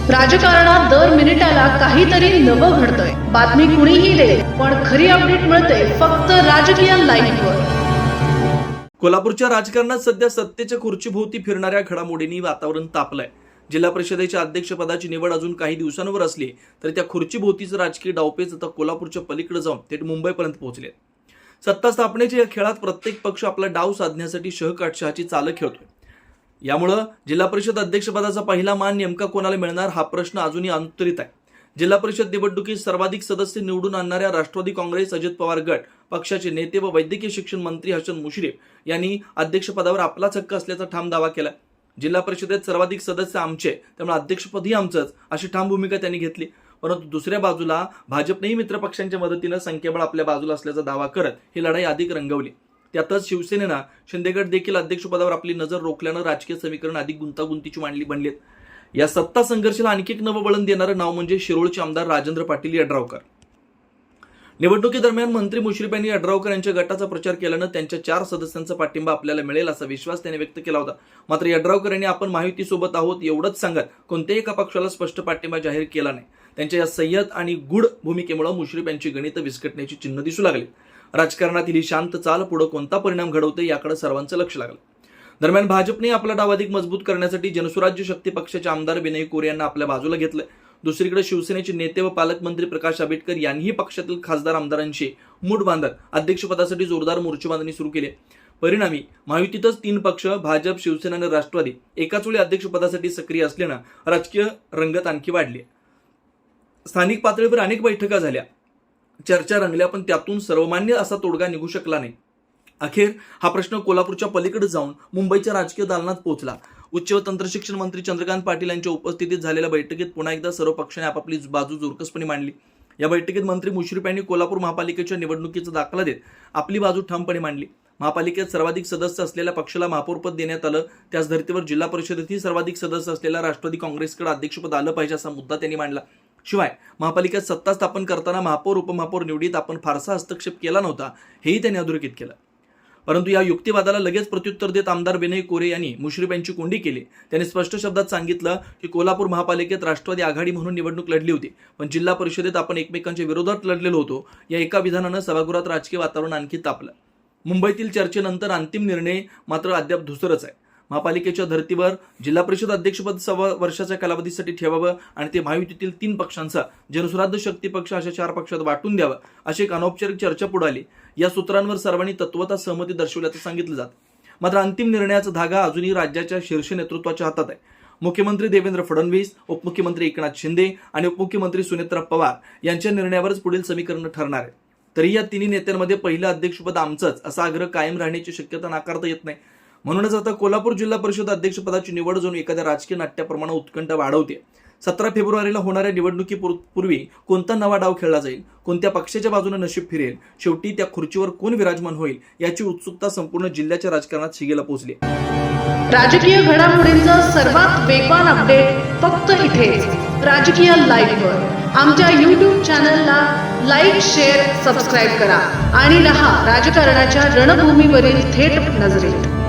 राजकारणात दर मिनिटाला काहीतरी नवं घडतंय। बातमी कुणीही दे, पण खरी अपडेट मिळते फक्त राजकीय लाईव्हवर। कोल्हापूरच्या राजकारणात सध्या सत्तेच्या खुर्चीभोवती फिरणाऱ्या घडामोडींनी वातावरण तापलंय। जिल्हा परिषदेच्या अध्यक्षपदाची निवड अजून काही दिवसांवर असली तरी त्या खुर्चीभोवतीचं राजकीय डावपेच आता कोल्हापूरच्या पलीकडे जाऊन थेट मुंबईपर्यंत पोहोचले। सत्ता स्थापनेच्या या खेळात प्रत्येक पक्ष आपला डाव साधण्यासाठी शहकाटशहाची चाल खेळतोय। यामुळे जिल्हा परिषद अध्यक्षपदाचा पहिला मान नेमका कोणाला मिळणार हा प्रश्न अजूनही अनुत्तरित आहे। जिल्हा परिषद निवडणुकीत सर्वाधिक सदस्य निवडून आणणाऱ्या राष्ट्रवादी काँग्रेस अजित पवार गट पक्षाचे नेते व वैद्यकीय शिक्षण मंत्री हसन मुश्रीफ यांनी अध्यक्षपदावर आपलाच हक्क असल्याचा ठाम दावा केला। जिल्हा परिषदेत सर्वाधिक सदस्य आमचे, त्यामुळे अध्यक्षपदही आमचंच अशी ठाम भूमिका त्यांनी घेतली। परंतु दुसऱ्या बाजूला भाजपनेही मित्रपक्षांच्या मदतीने संख्याबळ आपल्या बाजूला असल्याचा दावा करत ही लढाई अधिक रंगवली। त्यातच शिवसेनेनं शिंदेगड देखील अध्यक्षपदावर आपली नजर रोखल्यानं राजकीय समीकरण अधिक गुंतागुंतीची बनलीत। या सत्ता संघर्षाला आणखी एक नवं वळण देणारं नाव म्हणजे शिरोळचे आमदार राजेंद्र पाटील यड्रावकर। निवडणुकीदरम्यान मंत्री मुश्रीफ यांनी यड्रावकर यांच्या गटाचा प्रचार केल्यानं त्यांच्या 4 सदस्यांचा पाठिंबा आपल्याला मिळेल असा विश्वास त्यांनी व्यक्त केला होता। मात्र यड्रावकर यांनी आपण महायुतीसोबत आहोत एवढंच सांगत कोणत्याही एका पक्षाला स्पष्ट पाठिंबा जाहीर केला नाही। त्यांच्या या संयत आणि गूढ भूमिकेमुळे मुश्रीफ यांची गणित विस्कटण्याची चिन्ह दिसू लागली। राजकारणातील ही शांत चाल पुढे कोणता परिणाम घडवते याकडे सर्वांचं लक्ष लागलं। दरम्यान भाजपने आपला डाव अधिक मजबूत करण्यासाठी जनसुराज्य शक्ती पक्षाचे आमदार विनय कोरे यांना आपल्या बाजूला घेतलंय। दुसरीकडे शिवसेनेचे नेते व पालकमंत्री प्रकाश आंबेडकर यांनीही पक्षातील खासदार आमदारांशी मूठ बांधत अध्यक्षपदासाठी जोरदार मोर्चेबांधणी सुरू केली। परिणामी महायुतीतच 3 पक्ष भाजप, शिवसेना आणि राष्ट्रवादी एकाच वेळी अध्यक्षपदासाठी सक्रिय असल्यानं राजकीय रंगत आणखी वाढली। स्थानिक पातळीवर अनेक बैठका झाल्या, चर्चा रंगल्या, पण त्यातून सर्वमान्य असा तोडगा निघू शकला नाही। अखेर हा प्रश्न कोल्हापूरच्या पलीकडे जाऊन मुंबईच्या राजकीय दालनात पोहोचला। उच्च व तंत्र शिक्षण मंत्री चंद्रकांत पाटील यांच्या उपस्थितीत झालेल्या बैठकीत पुन्हा एकदा सर्व पक्षांनी आपापली बाजू जोरकसपणे मांडली। या बैठकीत मंत्री मुश्रीफ यांनी कोल्हापूर महापालिकेच्या निवडणुकीचा दाखला देत आपली बाजू ठामपणे मांडली। महापालिकेत सर्वाधिक सदस्य असलेल्या पक्षाला महापौरपद देण्यात आलं, त्याच धर्तीवर जिल्हा परिषदेतही सर्वाधिक सदस्य असलेल्या राष्ट्रवादी काँग्रेसकडे अध्यक्षपद आलं पाहिजे असा मुद्दा त्यांनी मांडला। शिवाय महापालिकेत सत्ता स्थापन करताना महापौर उपमहापौर निवडीत आपण फारसा हस्तक्षेप केला नव्हता हेही त्यांनी अधोरेखित केलं। परंतु या युक्तिवादाला लगेच प्रत्युत्तर देत आमदार विनय कोरे यांनी मुश्रीफ यांची कोंडी केली। त्यांनी स्पष्ट शब्दात सांगितलं की कोल्हापूर महापालिकेत राष्ट्रवादी आघाडी म्हणून निवडणूक लढली होती, पण जिल्हा परिषदेत आपण एकमेकांच्या विरोधात लढलेलो होतो। या एका विधानानं सभागृहात राजकीय वातावरण आणखी तापलं। मुंबईतील चर्चेनंतर अंतिम निर्णय मात्र अद्याप धुसरच आहे। महापालिकेच्या धर्तीवर जिल्हा परिषद अध्यक्षपद 6 वर्षाच्या कालावधीसाठी ठेवावं आणि ते महायुतीतील 3 पक्षांचा जनसुराज्य शक्ती पक्ष अशा 4 पक्षात वाटून द्यावं अशी एक अनौपचारिक चर्चा पुढे आली। या सूत्रांवर सर्वांनी तत्वतः सहमती दर्शवल्याचं सांगितलं जातं। मात्र अंतिम निर्णयाचा धागा अजूनही राज्याच्या शीर्ष नेतृत्वाच्या हातात आहे। मुख्यमंत्री देवेंद्र फडणवीस, उपमुख्यमंत्री एकनाथ शिंदे आणि उपमुख्यमंत्री सुनेत्रा पवार यांच्या निर्णयावरच पुढील समीकरण ठरणार आहे। तरी या 3 नेत्यांमध्ये पहिलं अध्यक्षपद आमचंच असा आग्रह कायम राहण्याची शक्यता नाकारता येत नाही। म्हणूनच आता कोल्हापूर जिल्हा परिषद अध्यक्षपदाची निवड जणू एखाद्या राजकीय नाट्याप्रमाणे उत्कंठ वाढवते। 17 फेब्रुवारीला होणाऱ्या निवडणुकीपूर्वी कोणता नवा डाव खेळला जाईल, कोणत्या पक्षाच्या बाजूने नशीब फिरेल, शेवटी त्या खुर्चीवर कोण विराजमान होईल याची उत्सुकता संपूर्ण जिल्ह्याच्या राजकारणात शिगेला पोहोचली। राजकीय घडामोडींचा सर्वात वेगवान अपडेट फक्त इथेच राजकीय लाईव्हवर। आमच्या YouTube चॅनलला लाईक, शेअर, सबस्क्राईब करा आणि रहा राजकारणाच्या रणभूमीवरील थेट नजरेत।